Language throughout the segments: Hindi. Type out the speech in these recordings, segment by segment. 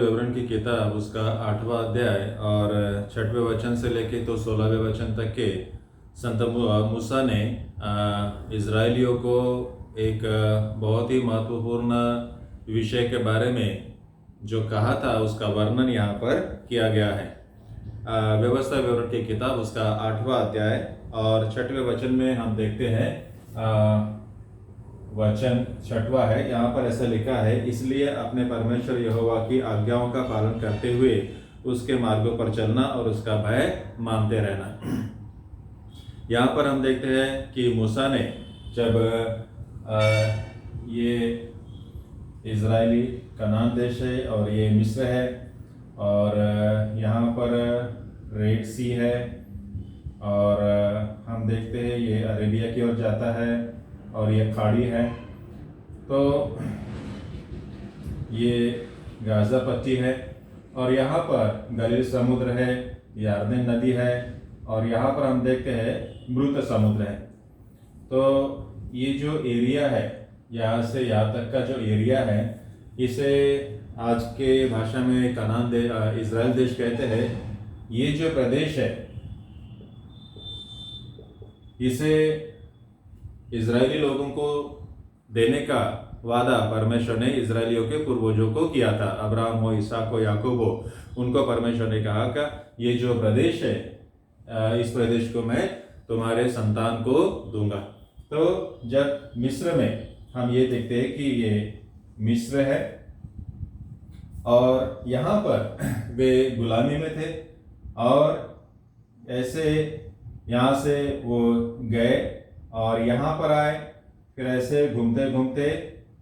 विवरण की किताब उसका 8वां अध्याय और 6वें वचन से लेके तो 16वें वचन तक के संत मूसा ने इज़राइलियों को एक बहुत ही महत्वपूर्ण विषय के बारे में जो कहा था उसका वर्णन यहाँ पर किया गया है। व्यवस्था विवरण की किताब उसका 8वां अध्याय और 6वें वचन में हम देखते हैं वचन 6वां है। यहाँ पर ऐसा लिखा है, इसलिए अपने परमेश्वर यहोवा की आज्ञाओं का पालन करते हुए उसके मार्गों पर चलना और उसका भय मानते रहना। यहाँ पर हम देखते हैं कि मूसा ने जब ये इज़राइली कनान देश है और ये मिस्र है और यहाँ पर रेड सी है और हम देखते हैं ये अरेबिया की ओर जाता है और ये खाड़ी है, तो ये गाज़ा पट्टी है और यहाँ पर गलील समुद्र है, यरदन नदी है और यहाँ पर हम देखते हैं मृत समुद्र है। तो ये जो एरिया है, यहाँ से यहाँ तक का जो एरिया है, इसे आज के भाषा में कनान इज़राइल देश कहते हैं। ये जो प्रदेश है इसे इज़राइली लोगों को देने का वादा परमेश्वर ने इज़राइलियों के पूर्वजों को किया था। अब्राहम हो, इसहाक हो, याकूब हो, उनको परमेश्वर ने कहा कि ये जो प्रदेश है इस प्रदेश को मैं तुम्हारे संतान को दूंगा। तो जब मिस्र में हम ये देखते हैं कि ये मिस्र है और यहाँ पर वे गुलामी में थे और ऐसे यहाँ से वो गए और यहाँ पर आए, फिर ऐसे घूमते घूमते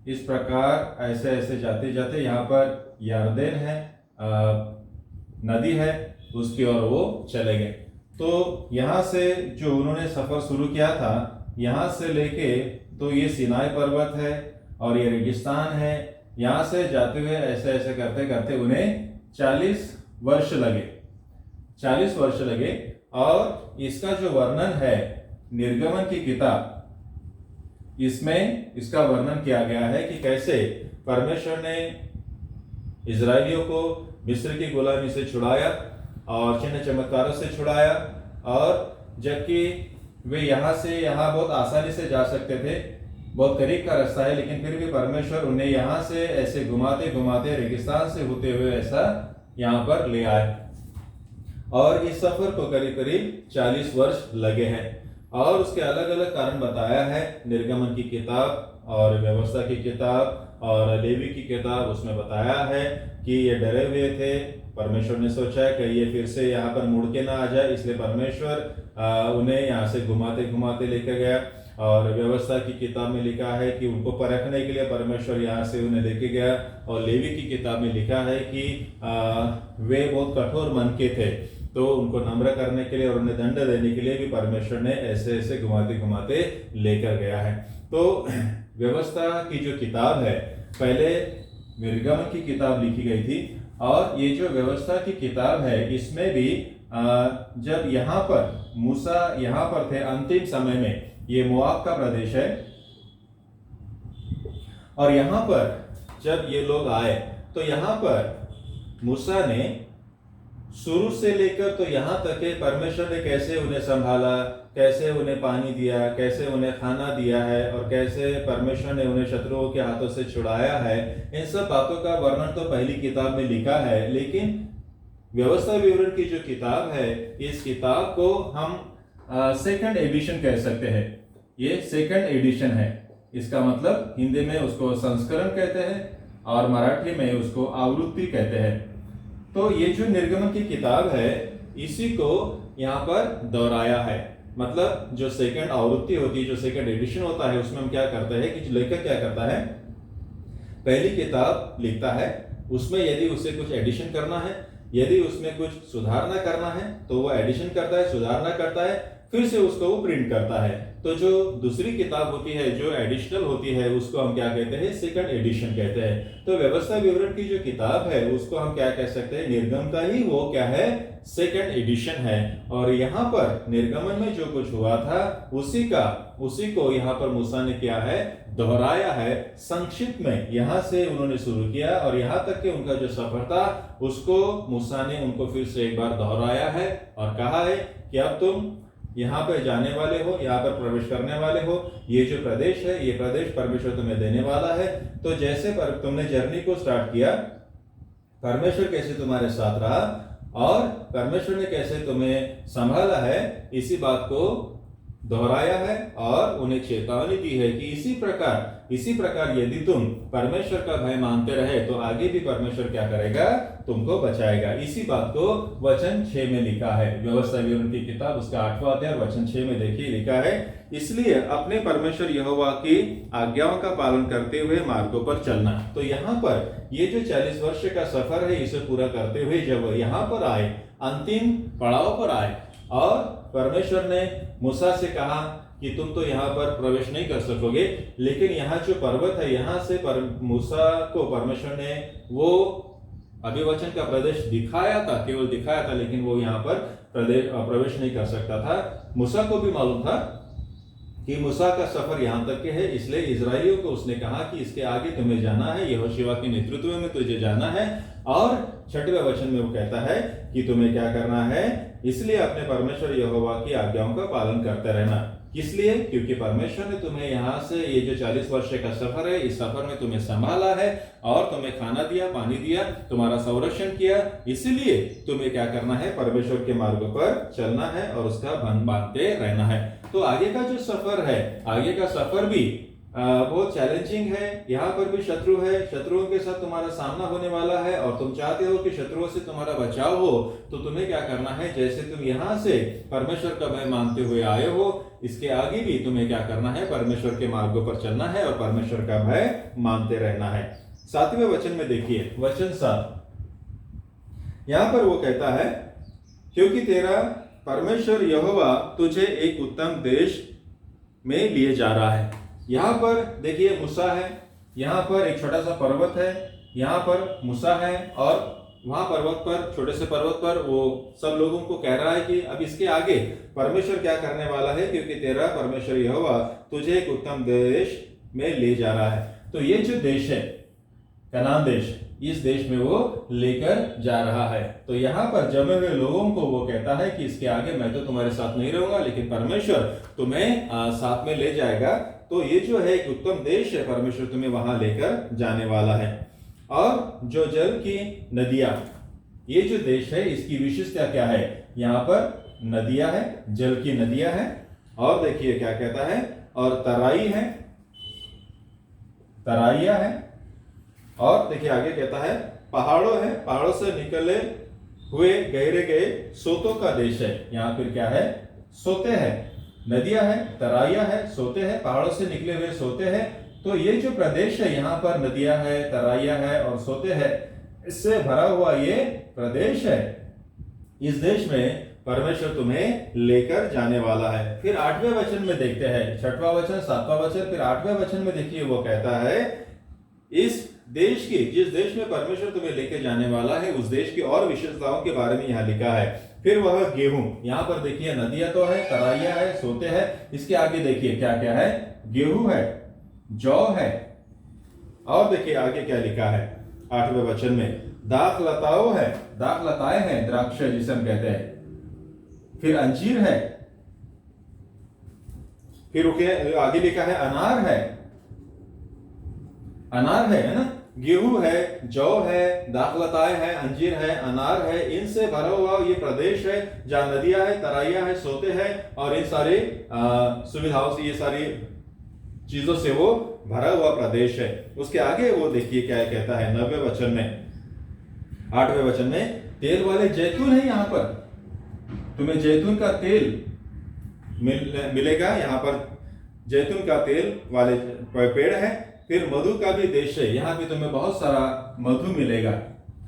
इस प्रकार ऐसे ऐसे जाते जाते यहाँ पर यरदन है, नदी है, उसकी ओर वो चले गए। तो यहाँ से जो उन्होंने सफ़र शुरू किया था, यहाँ से लेके तो ये सिनाई पर्वत है और ये रेगिस्तान है। यहाँ से जाते हुए ऐसे ऐसे करते करते उन्हें 40 वर्ष लगे, 40 वर्ष लगे। और इसका जो वर्णन है निर्गमन की किताब, इसमें इसका वर्णन किया गया है कि कैसे परमेश्वर ने इज़राइलियों को मिस्र की गुलामी से छुड़ाया और चिन्ह चमत्कारों से छुड़ाया। और जबकि वे यहाँ से यहाँ बहुत आसानी से जा सकते थे, बहुत करीब का रास्ता है, लेकिन फिर भी परमेश्वर उन्हें यहाँ से ऐसे घुमाते घुमाते रेगिस्तान से होते हुए ऐसा यहाँ पर ले आए और इस सफर को करीब करीब 40 वर्ष लगे हैं। और उसके अलग अलग कारण बताया है निर्गमन की किताब और व्यवस्था की किताब और लेवी की किताब। उसमें बताया है कि ये डरे हुए थे, परमेश्वर ने सोचा कि ये फिर से यहाँ पर मुड़ के ना आ जाए, इसलिए परमेश्वर उन्हें यहाँ से घुमाते घुमाते लेकर गया। और व्यवस्था की किताब में लिखा है कि उनको परखने के लिए परमेश्वर यहाँ से उन्हें लेके गया। और लेवी की किताब में लिखा है कि वे बहुत कठोर मन के थे, तो उनको नम्र करने के लिए और उन्हें दंड देने के लिए भी परमेश्वर ने ऐसे ऐसे घुमाते घुमाते लेकर गया है। तो व्यवस्था की जो किताब है, पहले निर्गमन की किताब लिखी गई थी और ये जो व्यवस्था की किताब है इसमें भी जब यहाँ पर मूसा यहाँ पर थे अंतिम समय में, ये मोआब का प्रदेश है और यहाँ पर जब ये लोग आए तो यहाँ पर मूसा ने शुरू से लेकर तो यहाँ तक के परमेश्वर ने कैसे उन्हें संभाला, कैसे उन्हें पानी दिया, कैसे उन्हें खाना दिया है और कैसे परमेश्वर ने उन्हें शत्रुओं के हाथों से छुड़ाया है, इन सब बातों का वर्णन तो पहली किताब में लिखा है। लेकिन व्यवस्था विवरण की जो किताब है, इस किताब को हम सेकंड एडिशन कह सकते हैं। ये सेकंड एडिशन है, इसका मतलब हिंदी में उसको संस्करण कहते हैं और मराठी में उसको आवृत्ति कहते हैं। तो ये जो निर्गमन की किताब है इसी को यहाँ पर दोहराया है। मतलब जो सेकंड आवृत्ति होती है, जो सेकंड एडिशन होता है, उसमें हम क्या करते हैं कि लेखक क्या करता है, पहली किताब लिखता है, उसमें यदि उसे कुछ एडिशन करना है, यदि उसमें कुछ सुधारना करना है तो वो एडिशन करता है, सुधारना करता है, फिर से उसको वो प्रिंट करता है। तो जो दूसरी किताब होती है, जो एडिशनल होती है, उसको हम क्या कहते हैं? सेकंड एडिशन कहते हैं। तो व्यवस्था विवरण की जो किताब है उसको हम क्या कह सकते हैं? निर्गम का ही वो क्या है? सेकंड एडिशन है। और यहाँ पर निर्गमन में जो कुछ हुआ था उसी को यहाँ पर मूसा ने क्या है? दोहराया है। संक्षिप्त में यहाँ से उन्होंने शुरू किया और यहाँ तक कि उनका जो सफर था उसको मूसा ने उनको फिर से एक बार दोहराया है और कहा है कि अब तुम यहाँ पे जाने वाले हो, यहाँ पर प्रवेश करने वाले हो। ये जो प्रदेश है, ये प्रदेश परमेश्वर तुम्हें देने वाला है। तो जैसे तुमने जर्नी को स्टार्ट किया, परमेश्वर कैसे तुम्हारे साथ रहा और परमेश्वर ने कैसे तुम्हें संभाला है, इसी बात को दोहराया है और उन्हें चेतावनी दी है कि इसी प्रकार यदि तुम परमेश्वर का भय मानते रहे तो आगे भी परमेश्वर क्या करेगा? तुमको बचाएगा। इसी बात को वचन 6 में लिखा है। व्यवस्था विवरण की किताब उसका 8वां अध्याय वचन 6 में देखिए लिखा है, इसलिए अपने परमेश्वर यहोवा की आज्ञाओं का पालन करते हुए मार्गों पर चलना। तो यहाँ पर ये जो 40 वर्ष का सफर है इसे पूरा करते हुए जब यहाँ पर आए, अंतिम पड़ाव पर आए और परमेश्वर ने मूसा से कहा कि तुम तो यहाँ पर प्रवेश नहीं कर सकोगे, लेकिन यहाँ जो पर्वत है यहाँ से मूसा को परमेश्वर ने वो अभिवचन का प्रदेश दिखाया था, केवल दिखाया था, लेकिन वो यहाँ पर प्रवेश नहीं कर सकता था। मूसा को भी मालूम था कि मूसा का सफर यहाँ तक के है, इसलिए इजरायलियों को उसने कहा कि इसके आगे तुम्हें जाना है, यहोशुआ के नेतृत्व में तुझे जाना है। और 6वें वचन में वो कहता है कि तुम्हें क्या करना है? इसलिए अपने परमेश्वर यहोवा की आज्ञाओं का पालन करते रहना। किस लिए? क्योंकि परमेश्वर ने तुम्हें यहाँ से ये जो 40 वर्ष का सफर है, इस सफर में तुम्हें संभाला है और तुम्हें खाना दिया, पानी दिया, तुम्हारा संरक्षण किया। इसलिए तुम्हें क्या करना है? परमेश्वर के मार्गों पर चलना है और उसका भंग बांधते रहना है। तो आगे का जो सफर है, आगे का सफर भी बहुत चैलेंजिंग है। यहाँ पर भी शत्रु है, शत्रुओं के साथ तुम्हारा सामना होने वाला है और तुम चाहते हो कि शत्रुओं से तुम्हारा बचाव हो, तो तुम्हें क्या करना है? जैसे तुम यहाँ से परमेश्वर का भय मानते हुए आए हो, इसके आगे भी तुम्हें क्या करना है? परमेश्वर के मार्गों पर चलना है और परमेश्वर का भय मानते रहना है। 7वें वचन में देखिए, वचन 7, यहाँ पर वो कहता है, क्योंकि तेरा परमेश्वर यहोवा तुझे एक उत्तम देश में लिए जा रहा है। यहाँ पर देखिए मूसा है, यहाँ पर एक छोटा सा पर्वत है, यहाँ पर मूसा है और वहां पर्वत पर, छोटे से पर्वत पर वो सब लोगों को कह रहा है कि अब इसके आगे परमेश्वर क्या करने वाला है, क्योंकि तेरा परमेश्वर यहोवा तुझे एक उत्तम देश में ले जा रहा है। तो ये जो देश है, कनान देश, इस देश में वो लेकर जा रहा है। तो यहाँ पर जमे हुए लोगों को वो कहता है कि इसके आगे मैं तो तुम्हारे साथ नहीं रहूंगा, लेकिन परमेश्वर तुम्हें साथ में ले जाएगा। तो ये जो है एक उत्तम देश है, परमेश्वर तुम्हें वहां लेकर जाने वाला है। और जो जल की नदियां, ये जो देश है इसकी विशेषता क्या है? यहाँ पर नदियां है, जल की नदियां है। और देखिए क्या कहता है, और तराई है, तराइया है। और देखिए आगे कहता है पहाड़ों है, पहाड़ों से निकले हुए गहरे गए सोतों का देश है। यहाँ फिर क्या है? सोते हैं, नदियां है, तराइया है, सोते हैं, पहाड़ों से निकले हुए सोते हैं। तो ये जो प्रदेश है, यहाँ पर नदियां है, तराइया है और सोते हैं, इससे भरा हुआ ये प्रदेश है। इस देश में परमेश्वर तुम्हें लेकर जाने वाला है। फिर 8वें वचन में देखते हैं, 6वां वचन, 7वां वचन, फिर 8वें वचन में देखिए वो कहता है, इस देश की, जिस देश में परमेश्वर तुम्हें लेकर जाने वाला है, उस देश की और विशेषताओं के बारे में यहाँ लिखा है। फिर वह गेहूं, यहाँ पर देखिए नदियां तो है, तराइया है, सोते हैं, इसके आगे देखिए क्या क्या है? गेहूं है, जौ है। और देखिए आगे क्या लिखा है 8वें वचन में, दाख लताओं है, दाख लताएं हैं, द्राक्ष जिसे हम कहते हैं। फिर अंजीर है, फिर आगे लिखा है अनार है, अनार है ना? गेहूं है, जौ है, दाखलताएं है, अंजीर है, अनार है, इनसे भरा हुआ ये प्रदेश है जहां नदियां है, तराइया है, सोते हैं और इन सारे सुविधाओं से, ये सारी चीजों से वो भरा हुआ प्रदेश है। उसके आगे वो देखिए क्या कहता है 9वें वचन में, 8वें वचन में, तेल वाले जैतून है यहाँ पर, तुम्हें जैतून का तेल मिलेगा। यहाँ पर जैतून का तेल वाले पेड़ है। फिर मधु का भी देश है, यहाँ पे तुम्हें बहुत सारा मधु मिलेगा,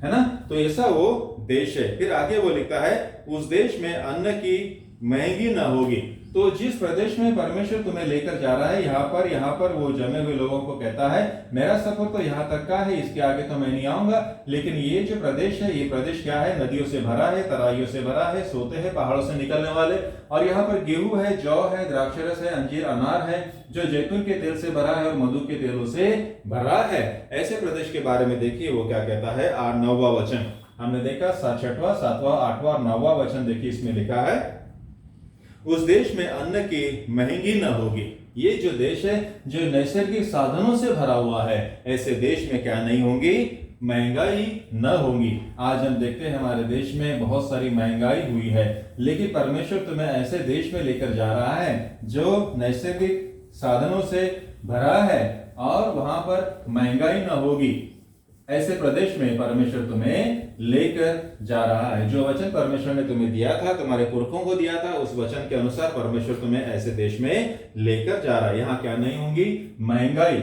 है ना? तो ऐसा वो देश है। फिर आगे वो लिखता है, उस देश में अन्न की महंगी ना होगी। तो जिस प्रदेश में परमेश्वर तुम्हें लेकर जा रहा है, यहाँ पर वो जमे हुए लोगों को कहता है मेरा सफर तो यहाँ तक का है, इसके आगे तो मैं नहीं आऊंगा, लेकिन ये जो प्रदेश है, ये प्रदेश क्या है, नदियों से भरा है, तराइयों से भरा है, सोते हैं पहाड़ों से निकलने वाले, और यहाँ पर गेहूं है, जौ है, द्राक्षरस है, अंजीर, अनार है, जो जैतून के तेल से भरा है और मधु के तेलों से भरा है। ऐसे प्रदेश के बारे में देखिए वो क्या कहता है। 9वां वचन हमने देखा, 6वां, 7वां, 8वां और 9वां वचन देखिए, इसमें लिखा है उस देश में अन्न की महंगी न होगी। ये जो देश है जो नैसर्गिक साधनों से भरा हुआ है, ऐसे देश में क्या नहीं होंगी, महंगाई न होगी। आज हम देखते हैं हमारे देश में बहुत सारी महंगाई हुई है, लेकिन परमेश्वर तुम्हें ऐसे देश में लेकर जा रहा है जो नैसर्गिक साधनों से भरा है और वहां पर महंगाई न होगी। ऐसे प्रदेश में परमेश्वर तुम्हें लेकर जा रहा है। जो वचन परमेश्वर ने तुम्हें दिया था, तुम्हारे पुरखों को दिया था, उस वचन के अनुसार परमेश्वर तुम्हें ऐसे देश में लेकर जा रहा है। यहां क्या नहीं होंगी, महंगाई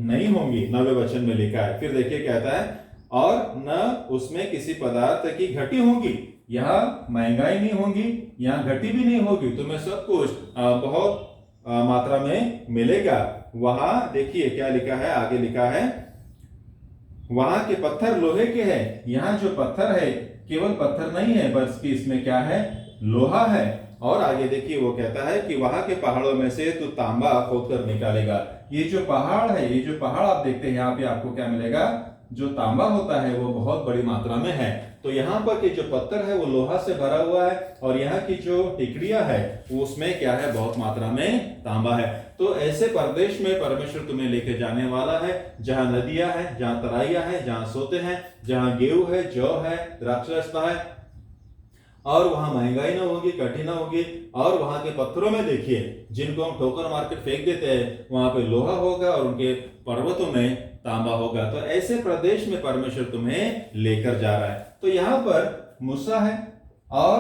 नहीं होंगी। 9वें वचन में लिखा है, फिर देखिए कहता है और न उसमें किसी पदार्थ की घटी होगी। यहाँ महंगाई नहीं होगी, यहाँ घटी भी नहीं होगी, तुम्हें सब कुछ बहुत मात्रा में मिलेगा। वहां देखिए क्या लिखा है, आगे लिखा है वहां के पत्थर लोहे के हैं। यहाँ जो पत्थर है केवल पत्थर नहीं है, बल्कि इसमें क्या है, लोहा है। और आगे देखिए वो कहता है कि वहां के पहाड़ों में से तू तांबा खोद कर निकालेगा। ये जो पहाड़ है, ये जो पहाड़ आप देखते हैं, यहाँ पे आपको क्या मिलेगा, जो तांबा होता है वो बहुत बड़ी मात्रा में है। तो यहाँ पर के जो पत्थर है वो लोहा से भरा हुआ है, और यहाँ की जो टिकड़ियां है वो उसमें क्या है, बहुत मात्रा में तांबा है। तो ऐसे प्रदेश में परमेश्वर तुम्हें लेके जाने वाला है जहां नदियां हैं, जहां तराइयां हैं, जहां सोते हैं, जहां गेहूं है, जौ है, द्राक्षरस है, और वहां महंगाई ना होगी, कठिन ना होगी। और वहां के पत्थरों में देखिए जिनको हम ठोकर मार के फेंक देते हैं, वहां पे लोहा होगा और उनके पर्वतों में तांबा होगा। तो ऐसे प्रदेश में परमेश्वर तुम्हें लेकर जा रहा है। तो यहाँ पर मूसा है और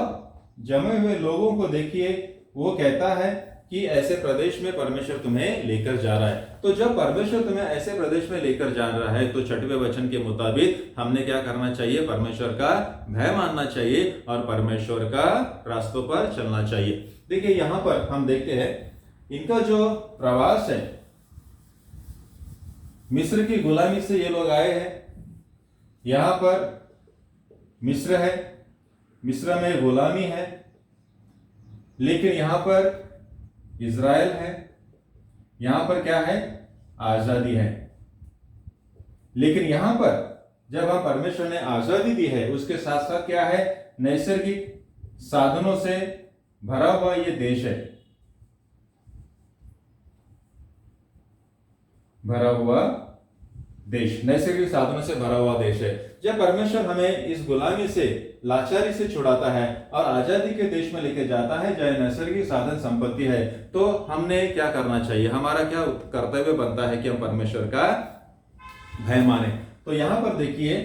जमे हुए लोगों को देखिए, वो कहता है कि ऐसे प्रदेश में परमेश्वर तुम्हें लेकर जा रहा है। तो जब परमेश्वर तुम्हें ऐसे प्रदेश में लेकर जा रहा है, तो 6वें वचन के मुताबिक हमने क्या करना चाहिए, परमेश्वर का भय मानना चाहिए और परमेश्वर का रास्तों पर चलना चाहिए। देखिए यहाँ पर हम देखते हैं इनका जो प्रवास है, मिस्र की गुलामी से ये लोग आए हैं। यहां पर मिस्र है, मिस्र में गुलामी है, लेकिन यहां पर इज़राइल है। यहां पर क्या है, आजादी है। लेकिन यहां पर जब हम परमेश्वर ने आजादी दी है, उसके साथ साथ क्या है, नैसर्गिक साधनों से भरा हुआ ये देश है, भरा हुआ देश, नैसर्गिक साधनों से भरा हुआ देश है। जब परमेश्वर हमें इस गुलामी से, लाचारी से छुड़ाता है और आजादी के देश में लेके जाता है जहाँ नैसर्गिक साधन संपत्ति है, तो हमने क्या करना चाहिए, हमारा क्या कर्तव्य बनता है कि हम परमेश्वर का भय माने। तो यहां पर देखिए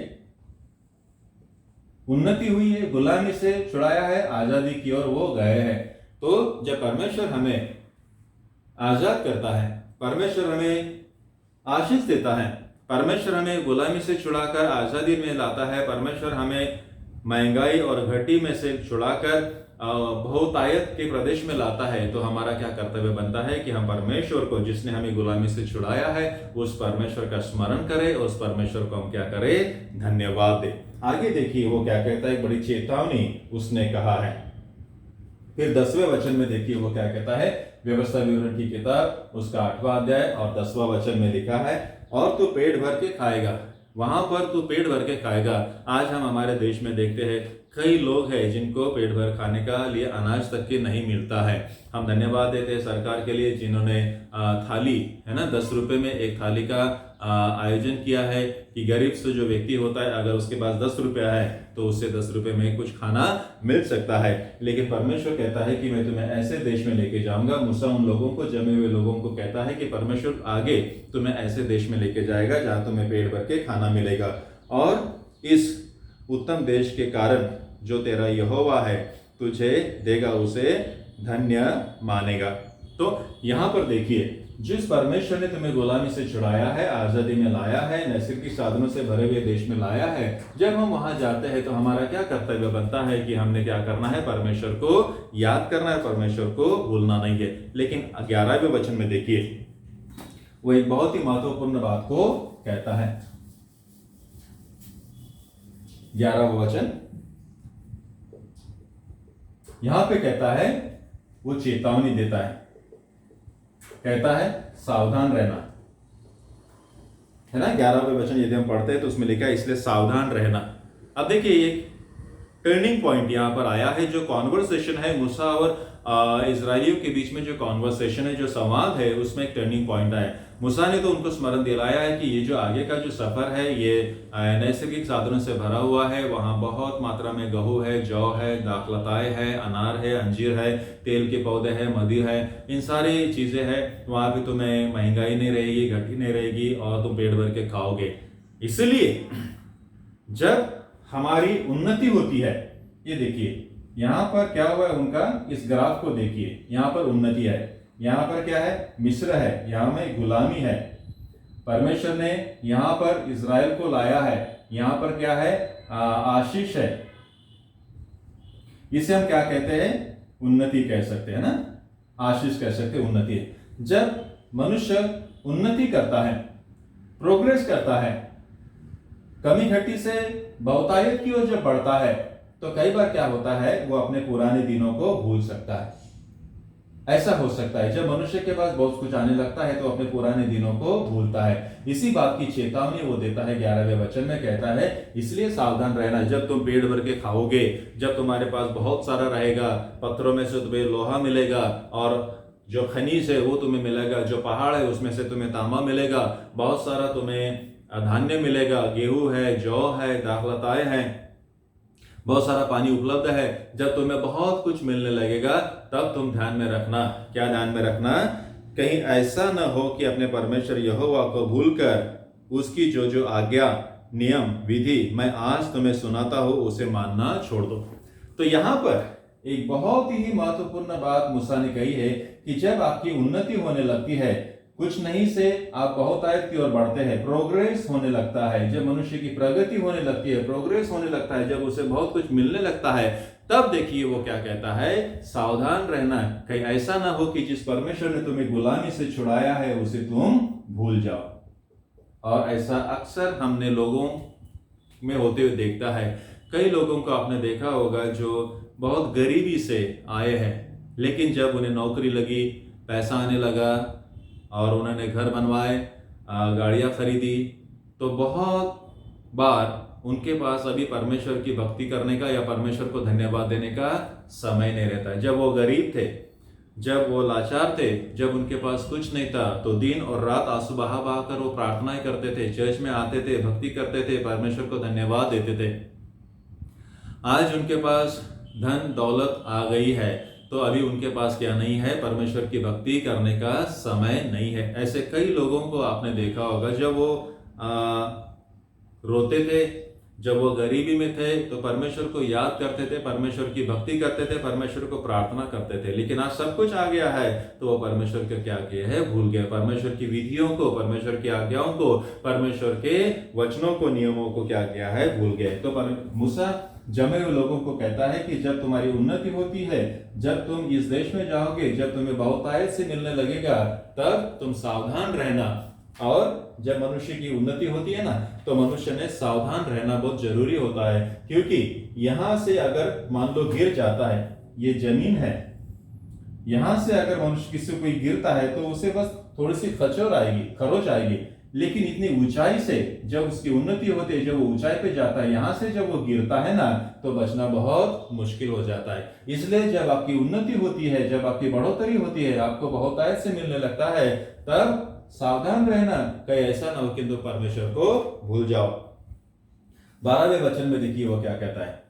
उन्नति हुई है, गुलामी से छुड़ाया है, आजादी की ओर वो गए हैं। तो जब परमेश्वर हमें आजाद करता है, परमेश्वर हमें आशीष देता है, परमेश्वर हमें गुलामी से छुड़ाकर आजादी में लाता है, परमेश्वर हमें महंगाई और घटी में से छुड़ाकर बहुतायत के प्रदेश में लाता है, तो हमारा क्या कर्तव्य बनता है कि हम परमेश्वर को, जिसने हमें गुलामी से छुड़ाया है, उस परमेश्वर का स्मरण करें, उस परमेश्वर को हम क्या करें, धन्यवाद दें। आगे देखिए वो क्या कहता है, एक बड़ी चेतावनी उसने कहा है। फिर 10वें वचन में देखिए वो क्या कहता है, व्यवस्था विवरण की किताब उसका 8वां अध्याय और 10वां वचन में लिखा है, और तू पेट भर के खाएगा। वहां पर तू पेट भर के खाएगा। आज हम हमारे देश में देखते हैं कई लोग हैं जिनको पेट भर खाने का लिए अनाज तक के नहीं मिलता है। हम धन्यवाद देते हैं सरकार के लिए जिन्होंने थाली है ना 10 रुपए में एक थाली का आयोजन किया है कि गरीब से जो व्यक्ति होता है अगर उसके पास 10 रुपया है तो उससे 10 रुपए में कुछ खाना मिल सकता है। लेकिन परमेश्वर कहता है कि मैं तुम्हें ऐसे देश में लेके जाऊंगा। मूसा उन लोगों को, जमे हुए लोगों को कहता है कि परमेश्वर आगे तुम्हें ऐसे देश में लेके जाएगा जहां तुम्हें पेट भर के खाना मिलेगा, और इस उत्तम देश के कारण जो तेरा यहोवा है तुझे देगा, उसे धन्य मानेगा। तो यहाँ पर देखिए जिस परमेश्वर ने तुम्हें गुलामी से छुड़ाया है, आजादी में लाया है, नैसर्गिक साधनों से भरे हुए देश में लाया है, जब हम वहां जाते हैं तो हमारा क्या कर्तव्य बनता है कि हमने क्या करना है, परमेश्वर को याद करना है, परमेश्वर को भूलना नहीं है। लेकिन 11वें वचन में देखिए, वो एक बहुत ही महत्वपूर्ण बात को कहता है। 11वां वचन यहां पे कहता है, वो चेतावनी देता है, कहता है सावधान रहना, है ना। 11वें वचन यदि हम पढ़ते हैं तो उसमें लिखा है इसलिए सावधान रहना। अब देखिए एक टर्निंग पॉइंट यहां पर आया है। जो कॉन्वर्सेशन है मूसा और इजरायलियों के बीच में, जो कॉन्वर्सेशन है, जो संवाद है, उसमें एक टर्निंग पॉइंट आया। मूसा ने तो उनको स्मरण दिलाया है कि ये जो आगे का जो सफर है ये नैसर्गिक साधनों से भरा हुआ है। वहां बहुत मात्रा में गेहूं है, जौ है, दाखलताएं है, अनार है, अंजीर है, तेल के पौधे हैं, मदिर है, इन सारी चीजें हैं। वहां भी तुम्हें महंगाई नहीं रहेगी, घटी नहीं रहेगी और तुम पेट भर के खाओगे। इसलिए जब हमारी उन्नति होती है, ये देखिए यहां पर क्या हुआ है उनका, इस ग्राफ को देखिए, यहां पर उन्नति है, यहां पर क्या है, मिस्र है, यहां में गुलामी है। परमेश्वर ने यहां पर इजराइल को लाया है, यहां पर क्या है, आशीष है। इसे हम क्या कहते हैं, उन्नति कह सकते हैं ना, आशीष कह सकते हैं, उन्नति है। जब मनुष्य उन्नति करता है, प्रोग्रेस करता है, कमी घटी से बहुतायत की ओर जब बढ़ता है, तो कई बार क्या होता है, वो अपने पुराने दिनों को भूल सकता है। ऐसा हो सकता है जब मनुष्य के पास बहुत कुछ आने लगता है तो अपने पुराने दिनों को भूलता है। इसी बात की चेतावनी वो देता है 11वें वचन में, कहता है इसलिए सावधान रहना। जब तुम पेट भर के खाओगे, जब तुम्हारे पास बहुत सारा रहेगा, पत्थरों में से तुम्हें लोहा मिलेगा और जो खनिज है वो तुम्हें मिलेगा, जो पहाड़ है उसमें से तुम्हें तांबा मिलेगा, बहुत सारा तुम्हें धान्य मिलेगा, गेहूं है, जौ है, दाखलताएं हैं, बहुत सारा पानी उपलब्ध है। जब तुम्हें बहुत कुछ मिलने लगेगा तब तुम ध्यान में रखना, क्या ध्यान में रखना, कहीं ऐसा न हो कि अपने परमेश्वर यहोवा को भूलकर उसकी जो जो आज्ञा, नियम, विधि मैं आज तुम्हें सुनाता हूं उसे मानना छोड़ दो। तो यहां पर एक बहुत ही महत्वपूर्ण बात मूसा ने कही है कि जब आपकी उन्नति होने लगती है, कुछ नहीं से आप बहुतायत की ओर बढ़ते हैं, प्रोग्रेस होने लगता है, जब मनुष्य की प्रगति होने लगती है, प्रोग्रेस होने लगता है, जब उसे बहुत कुछ मिलने लगता है, तब देखिए वो क्या कहता है, सावधान रहना, कहीं ऐसा ना हो कि जिस परमेश्वर ने तुम्हें गुलामी से छुड़ाया है उसे तुम भूल जाओ। और ऐसा अक्सर हमने लोगों में होते हुए देखता है। कई लोगों को आपने देखा होगा जो बहुत गरीबी से आए हैं, लेकिन जब उन्हें नौकरी लगी, पैसा आने लगा और उन्होंने घर बनवाए, गाड़ियां खरीदी, तो बहुत बार उनके पास अभी परमेश्वर की भक्ति करने का या परमेश्वर को धन्यवाद देने का समय नहीं रहता। जब वो गरीब थे, जब वो लाचार थे, जब उनके पास कुछ नहीं था, तो दिन और रात आंसू बहा बहा कर वो प्रार्थनाएं करते थे, चर्च में आते थे, भक्ति करते थे, परमेश्वर को धन्यवाद देते थे। आज उनके पास धन दौलत आ गई है, तो अभी उनके पास क्या नहीं है, परमेश्वर की भक्ति करने का समय नहीं है। ऐसे कई लोगों को आपने देखा होगा, जब वो रोते थे, जब वो गरीबी में थे, तो परमेश्वर को याद करते थे, परमेश्वर की भक्ति करते थे, परमेश्वर को प्रार्थना करते थे। लेकिन आज सब कुछ आ गया है तो वो परमेश्वर को क्या किया है, भूल गया। परमेश्वर की विधियों को, परमेश्वर की आज्ञाओं को, परमेश्वर के वचनों को, नियमों को क्या किया है, भूल गए। तो मूसा जमे हुए लोगों को कहता है कि जब तुम्हारी उन्नति होती है, जब तुम इस देश में जाओगे, जब तुम्हें बहुतायत से मिलने लगेगा, तब तुम सावधान रहना। और जब मनुष्य की उन्नति होती है ना, तो मनुष्य ने सावधान रहना बहुत जरूरी होता है, क्योंकि यहां से अगर मान लो गिर जाता है, ये जमीन है, यहां से अगर मनुष्य किसी कोई गिरता है तो उसे बस थोड़ी सी खरोच आएगी, लेकिन इतनी ऊंचाई से जब उसकी उन्नति होती है, जब वो ऊंचाई पे जाता है, यहां से जब वो गिरता है ना, तो बचना बहुत मुश्किल हो जाता है। इसलिए जब आपकी उन्नति होती है, जब आपकी बढ़ोतरी होती है, आपको बहुतायत से मिलने लगता है, तब सावधान रहना, कहीं ऐसा ना हो कि तुम परमेश्वर को भूल जाओ। 12वें वचन में देखिए वो क्या कहता है,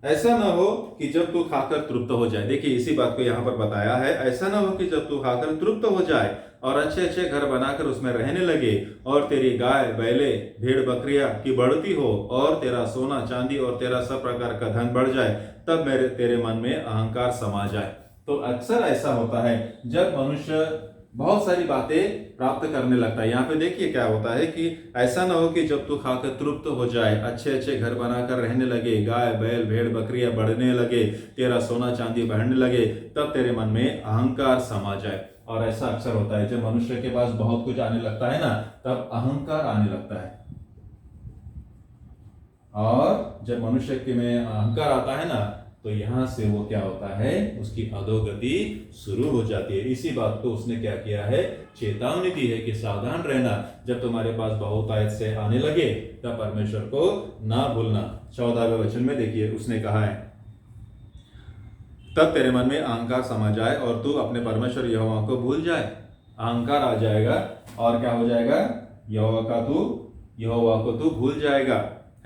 ऐसा ना हो कि जब तू खाकर तृप्त हो जाए। देखिए इसी बात को यहां पर बताया है, ऐसा ना हो कि जब तू खाकर तृप्त हो जाए और अच्छे अच्छे घर बनाकर उसमें रहने लगे, और तेरी गाय बैले भेड़ बकरियां की बढ़ती हो, और तेरा सोना चांदी और तेरा सब प्रकार का धन बढ़ जाए, तब तेरे मन में अहंकार समा जाए। तो अक्सर ऐसा होता है, जब मनुष्य बहुत सारी बातें प्राप्त करने लगता है। यहाँ पे देखिए क्या होता है कि ऐसा ना हो कि जब तू खाकर तृप्त हो जाए, अच्छे अच्छे घर बनाकर रहने लगे, गाय बैल भेड़ बकरियां बढ़ने लगे, तेरा सोना चांदी बढ़ने लगे, तब तेरे मन में अहंकार समा जाए। और ऐसा अक्सर होता है, जब मनुष्य के पास बहुत कुछ आने लगता है ना, तब अहंकार आने लगता है। और जब मनुष्य के में अहंकार आता है ना, तो यहां से वो क्या होता है, उसकी अधोगति शुरू हो जाती है। इसी बात को उसने क्या किया है, चेतावनी दी है कि सावधान रहना, जब तुम्हारे पास बहुतायत से आने लगे तब परमेश्वर को ना भूलना। 14वें वचन में देखिए उसने कहा है, तब तेरे मन में अहंकार समा जाए और तू अपने परमेश्वर यहोवा को भूल जाए। अहंकार आ जाएगा और क्या हो जाएगा, यहोवा को तू भूल जाएगा,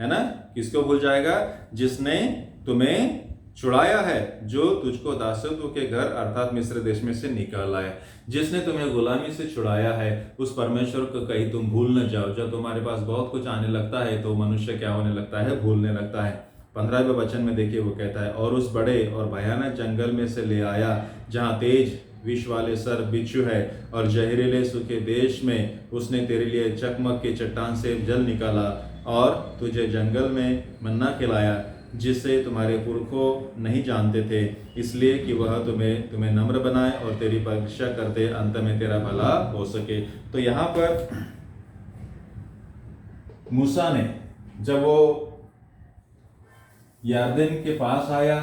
है ना। किसको भूल जाएगा, जिसने तुम्हें छुड़ाया है, जो तुझको दासत्व के घर अर्थात मिस्र देश में से निकाला है। जिसने तुम्हें गुलामी से छुड़ाया है, उस परमेश्वर को कहीं तुम भूल न जाओ। जब तुम्हारे पास बहुत कुछ आने लगता है तो मनुष्य क्या होने लगता है, भूलने लगता है। 15वें वचन में देखिए वो कहता है, और उस बड़े और भयानक जंगल में से ले आया जहाँ तेज विष वाले सर बिच्छू है, और जहरीले सूखे देश में उसने तेरे लिए चकमक के चट्टान से जल निकाला, और तुझे जंगल में मन्ना खिलाया, जिसे तुम्हारे पुरखों नहीं जानते थे, इसलिए कि वह तुम्हें नम्र बनाए और तेरी परीक्षा करते अंत में तेरा भला हो सके। तो यहाँ पर मूसा ने जब वो यरदन के पास आया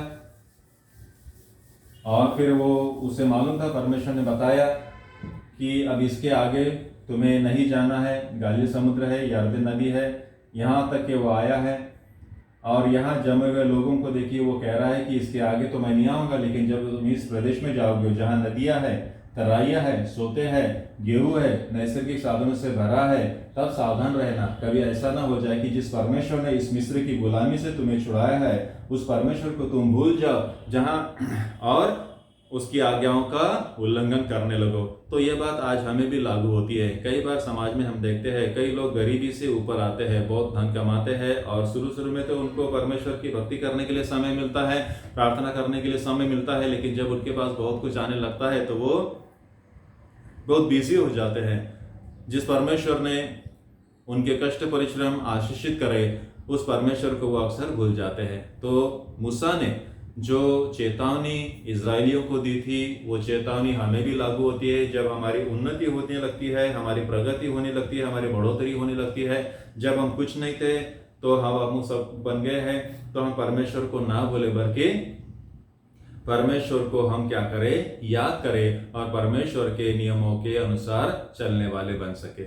और फिर वो उसे मालूम था, परमेश्वर ने बताया कि अब इसके आगे तुम्हें नहीं जाना है, गालिल समुद्र है, यरदन नदी है, यहाँ तक कि वो आया है। और यहाँ जमे हुए लोगों को देखिए वो कह रहा है कि इसके आगे तो मैं नहीं आऊँगा, लेकिन जब तुम इस प्रदेश में जाओगे जहाँ नदियाँ है, तराइयाँ है, सोते हैं, गेहूँ है, नैसर्गिक साधनों से भरा है, तब सावधान रहना। कभी ऐसा ना हो जाए कि जिस परमेश्वर ने इस मिस्र की गुलामी से तुम्हें छुड़ाया है, उस परमेश्वर को तुम भूल जाओ जहाँ और उसकी आज्ञाओं का उल्लंघन करने लगो। तो ये बात आज हमें भी लागू होती है। कई बार समाज में हम देखते हैं, कई लोग गरीबी से ऊपर आते हैं, बहुत धन कमाते हैं, और शुरू में तो उनको परमेश्वर की भक्ति करने के लिए समय मिलता है, प्रार्थना करने के लिए समय मिलता है, लेकिन जब उनके पास बहुत कुछ आने लगता है तो वो बहुत बिजी हो जाते हैं। जिस परमेश्वर ने उनके कष्ट परिश्रम आशीषित करे, उस परमेश्वर को वो अक्सर भूल जाते हैं। तो मूसा ने जो चेतावनी इजरायलियों को दी थी, वो चेतावनी हमें भी लागू होती है जब हमारी उन्नति होने लगती है, हमारी प्रगति होने लगती है, हमारी बढ़ोतरी होने लगती है। जब हम कुछ नहीं थे तो हम सब बन गए हैं, तो हम परमेश्वर को ना भूले, बल्कि परमेश्वर को हम क्या करें, याद करें, और परमेश्वर के नियमों के अनुसार चलने वाले बन सके।